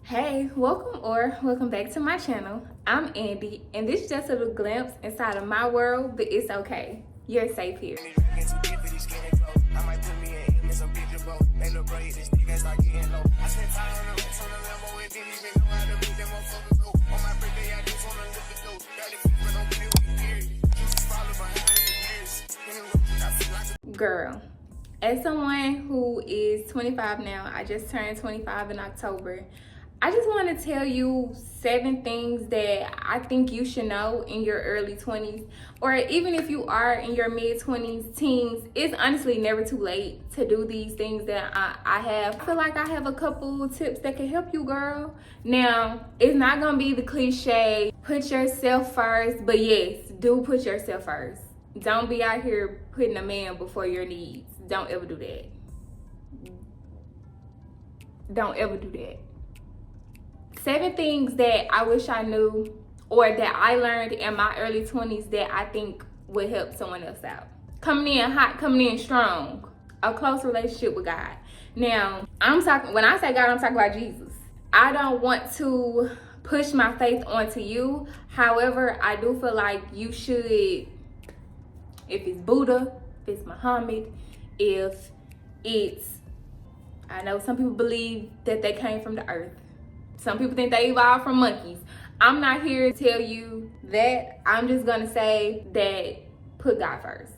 Hey, welcome back to my channel. I'm Andi, and this is just a little glimpse inside of my world, but it's okay. You're safe here. Girl, as someone who is 25 now, I just turned 25 in October. I just want to tell you 7 things that I think you should know in your early 20s, or even if you are in your mid 20s, teens. It's honestly never too late to do these things that I have. I feel like I have a couple tips that can help you, girl. Now, it's not gonna be the cliche, put yourself first, but yes, do put yourself first. Don't be out here putting a man before your needs. Don't ever do that. Don't ever do that. 7 things that I wish I knew or that I learned in my early 20s that I think would help someone else out. Coming in hot, coming in strong. A close relationship with God. Now, when I say God, I'm talking about Jesus. I don't want to push my faith onto you. However, I do feel like you should, if it's Buddha, if it's Muhammad, if it's, I know some people believe that they came from the earth. Some people think they evolved from monkeys. I'm not here to tell you that. I'm just gonna say that put God first.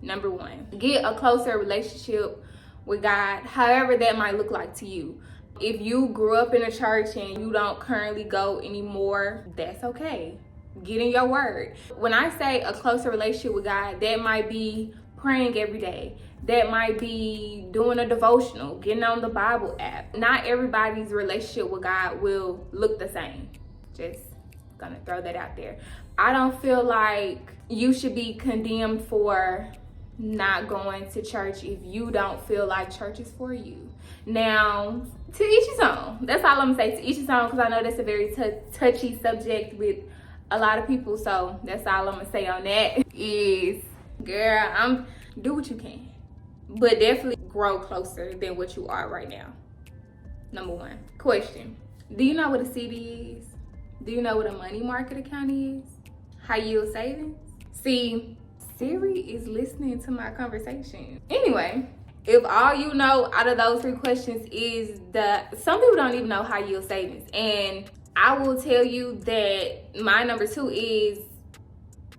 Number 1, get a closer relationship with God, however that might look like to you. If you grew up in a church and you don't currently go anymore, that's okay. Get in your word. When I say a closer relationship with God, that might be praying every day. That might be doing a devotional, getting on the Bible app. Not everybody's relationship with God will look the same. Just gonna throw that out there. I don't feel like you should be condemned for not going to church if you don't feel like church is for you. Now, to each his own. That's all I'm gonna say, to each his own, because I know that's a very touchy subject with a lot of people. So that's all I'm gonna say on that is, girl, do what you can, but definitely grow closer than what you are right now. Number 1. Question: do you know what a CD is? Do you know what a money market account is? High yield savings? See, Siri is listening to my conversation. Anyway, if all you know out of those 3 questions is some people don't even know high yield savings, and I will tell you that my number 2 is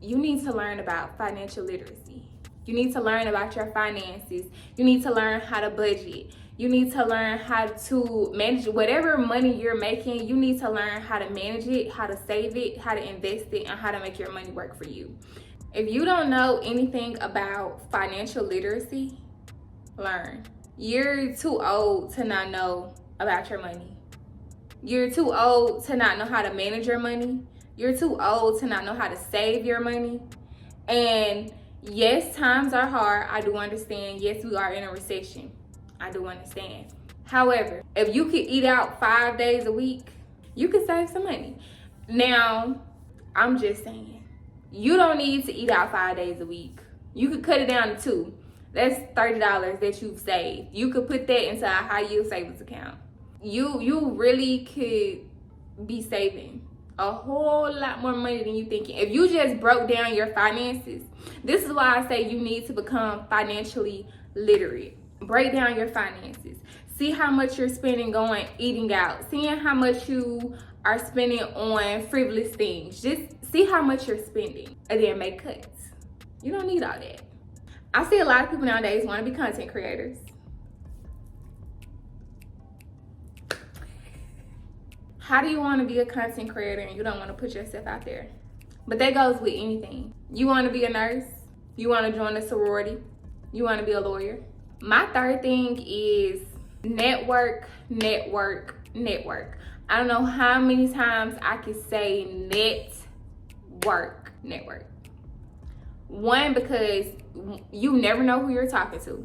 you need to learn about financial literacy. You need to learn about your finances. You need to learn how to budget. You need to learn how to manage whatever money you're making. You need to learn how to manage it, how to save it, how to invest it, and how to make your money work for you. If you don't know anything about financial literacy, learn. You're too old to not know about your money. You're too old to not know how to manage your money. You're too old to not know how to save your money. And yes, times are hard. I do understand. Yes, we are in a recession. I do understand. However, if you could eat out 5 days a week, you could save some money. Now, I'm just saying, you don't need to eat out 5 days a week. You could cut it down to 2. That's $30 that you've saved. You could put that into a high yield savings account. You really could be saving a whole lot more money than you thinking. If you just broke down your finances, this is why I say you need to become financially literate. Break down your finances. See how much you're spending on eating out. Seeing how much you are spending on frivolous things. Just see how much you're spending and then make cuts. You don't need all that. I see a lot of people nowadays want to be content creators. How do you want to be a content creator and you don't want to put yourself out there? But that goes with anything. You want to be a nurse? You want to join a sorority? You want to be a lawyer? My 3rd thing is network, network, network. I don't know how many times I can say network. 1, because you never know who you're talking to.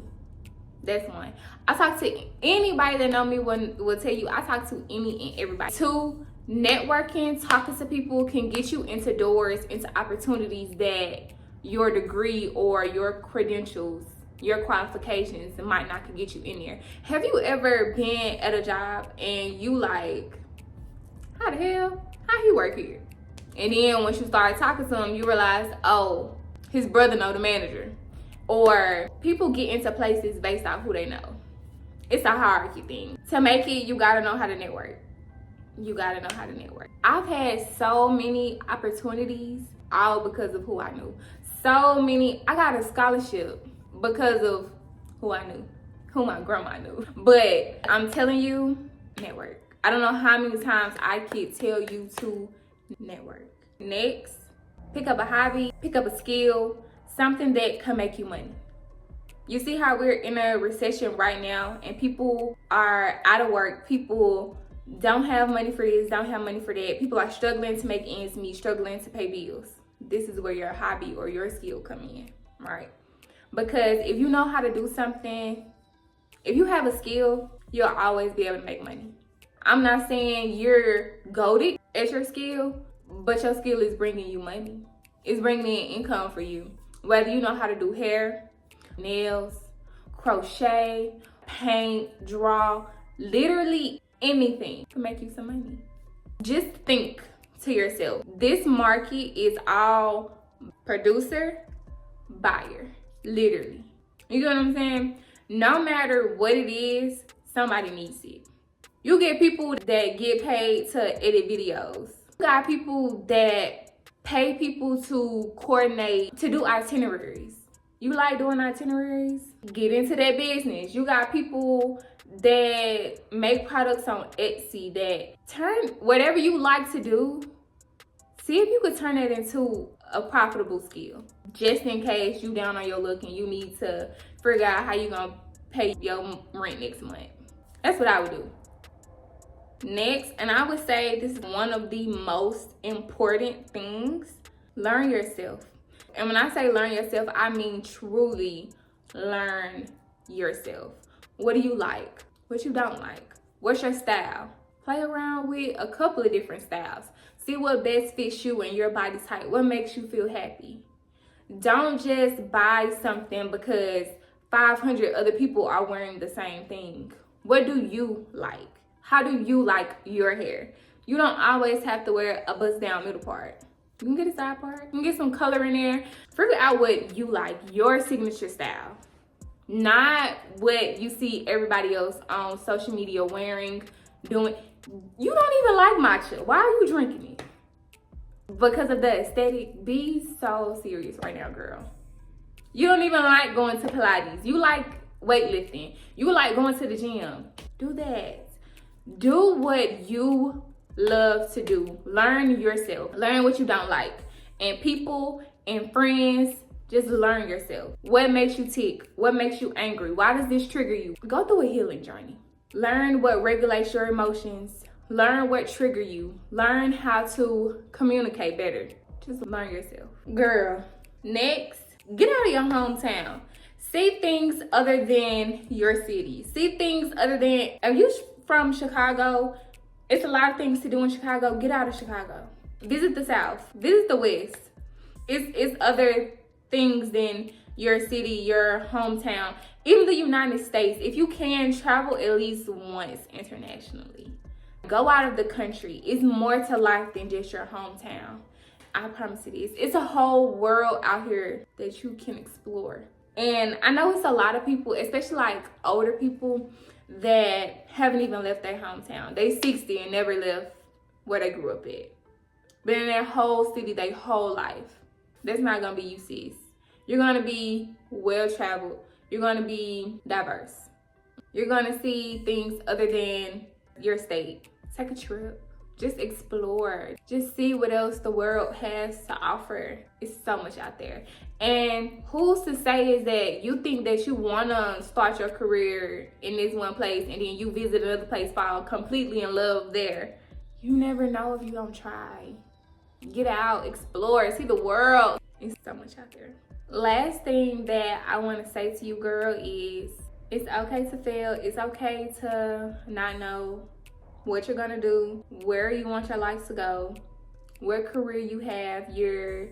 That's 1. I talk to anybody that know me will tell you I talk to any and everybody. 2, networking, talking to people can get you into doors, into opportunities that your degree or your credentials, your qualifications might not can get you in there. Have you ever been at a job and you like, how the hell? How he work here? And then once you start talking to him, you realize, oh, his brother know the manager. Or people get into places based off who they know. It's a hierarchy thing. To make it, you gotta know how to network. You gotta know how to network. I've had so many opportunities, all because of who I knew. So many. I got a scholarship because of who I knew, who my grandma knew. But I'm telling you, network. I don't know how many times I could tell you to network. Next, pick up a hobby, pick up a skill, something that can make you money. You see how we're in a recession right now and people are out of work. People don't have money for this, don't have money for that. People are struggling to make ends meet, struggling to pay bills. This is where your hobby or your skill come in, right? Because if you know how to do something, if you have a skill, you'll always be able to make money. I'm not saying you're goated at your skill, but your skill is bringing you money. It's bringing in income for you. Whether you know how to do hair, nails, crochet, paint, draw, literally anything can make you some money. Just think to yourself, this market is all producer, buyer, literally. You get what I'm saying? No matter what it is, somebody needs it. You get people that get paid to edit videos. You got people that pay people to coordinate, to do itineraries. You like doing itineraries? Get into that business. You got people that make products on Etsy that turn whatever you like to do, see if you could turn it into a profitable skill. Just in case you down on your luck and you need to figure out how you gonna pay your rent next month. That's what I would do. Next, and I would say this is one of the most important things, learn yourself. And when I say learn yourself, I mean truly learn yourself. What do you like? What you don't like? What's your style? Play around with a couple of different styles. See what best fits you and your body type. What makes you feel happy? Don't just buy something because 500 other people are wearing the same thing. What do you like? How do you like your hair? You don't always have to wear a bust down middle part. You can get a side part. You can get some color in there. Figure out what you like, your signature style. Not what you see everybody else on social media wearing, doing. You don't even like matcha. Why are you drinking it? Because of the aesthetic. Be so serious right now, girl. You don't even like going to Pilates. You like weightlifting. You like going to the gym. Do that. Do what you love to do. Learn yourself. Learn what you don't like. And people and friends, just learn yourself. What makes you tick? What makes you angry? Why does this trigger you? Go through a healing journey. Learn what regulates your emotions. Learn what trigger you. Learn how to communicate better. Just learn yourself. Girl, next, get out of your hometown. See things other than your city. See things other than, if you from Chicago, it's a lot of things to do in Chicago. Get out of Chicago. Visit the South. Visit the West. It's other things than your city, your hometown, even the United States. If you can, travel at least once internationally. Go out of the country. It's more to life than just your hometown. I promise it is. It's a whole world out here that you can explore. And I know it's a lot of people, especially like older people, that haven't even left their hometown. They 60 and never left where they grew up at. Been in their whole city their whole life. That's not gonna be you, sis. You're gonna be well-traveled. You're gonna be diverse. You're gonna see things other than your state. Take a trip. Just explore. Just see what else the world has to offer. It's so much out there. And who's to say is that you think that you want to start your career in this one place and then you visit another place, fall completely in love there. You never know if you don't try. Get out, explore, see the world. It's so much out there. Last thing that I want to say to you, girl, is it's okay to fail. It's okay to not know what you're gonna do, where you want your life to go, what career you have. You're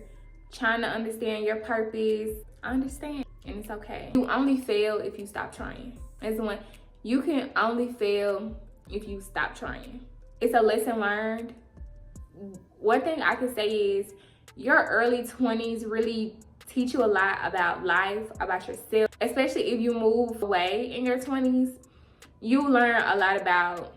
trying to understand your purpose. I understand, and it's okay. You only fail if you stop trying. That's the one. You can only fail if you stop trying. It's a lesson learned. one thing I can say is your early 20s really teach you a lot about life, about yourself, especially if you move away in your 20s. You learn a lot about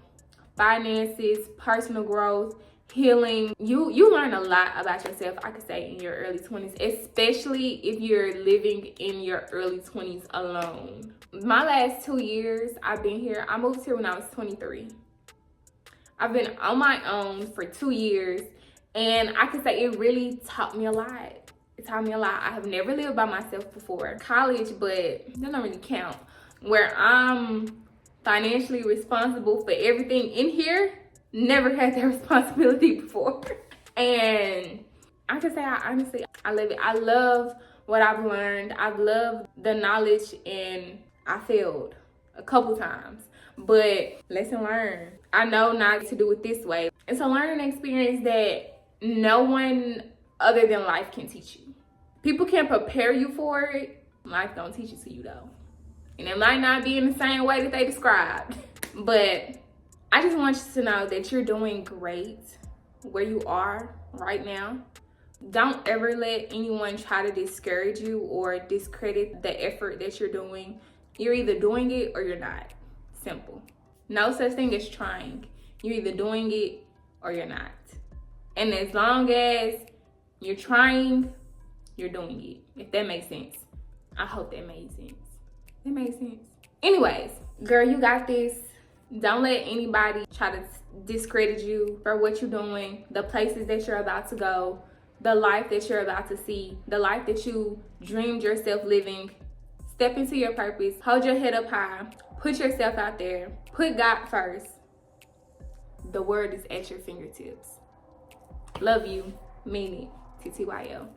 finances, personal growth, healing. You learn a lot about yourself, I could say, in your early 20s, especially if you're living in your early 20s alone. My last 2 years I've been here, I moved here when I was 23. I've been on my own for 2 years, and I can say it really taught me a lot. It taught me a lot. I have never lived by myself before. College, but that don't really count. Where I'm financially responsible for everything in here, never had that responsibility before. And I can say I love it. I love what I've learned. I've loved the knowledge, and I failed a couple times, but lesson learned. I know not to do it this way. It's a learning experience that no one other than life can teach you. People can prepare you for it. Life don't teach it to you though. And it might not be in the same way that they described. But I just want you to know that you're doing great where you are right now. Don't ever let anyone try to discourage you or discredit the effort that you're doing. You're either doing it or you're not. Simple. No such thing as trying. You're either doing it or you're not. And as long as you're trying, you're doing it. If that makes sense. I hope that made sense. It made sense. Anyways, girl, you got this. Don't let anybody try to discredit you for what you're doing, the places that you're about to go, the life that you're about to see, the life that you dreamed yourself living. Step into your purpose. Hold your head up high. Put yourself out there. Put God first. The word is at your fingertips. Love you. Mean it. TTYL.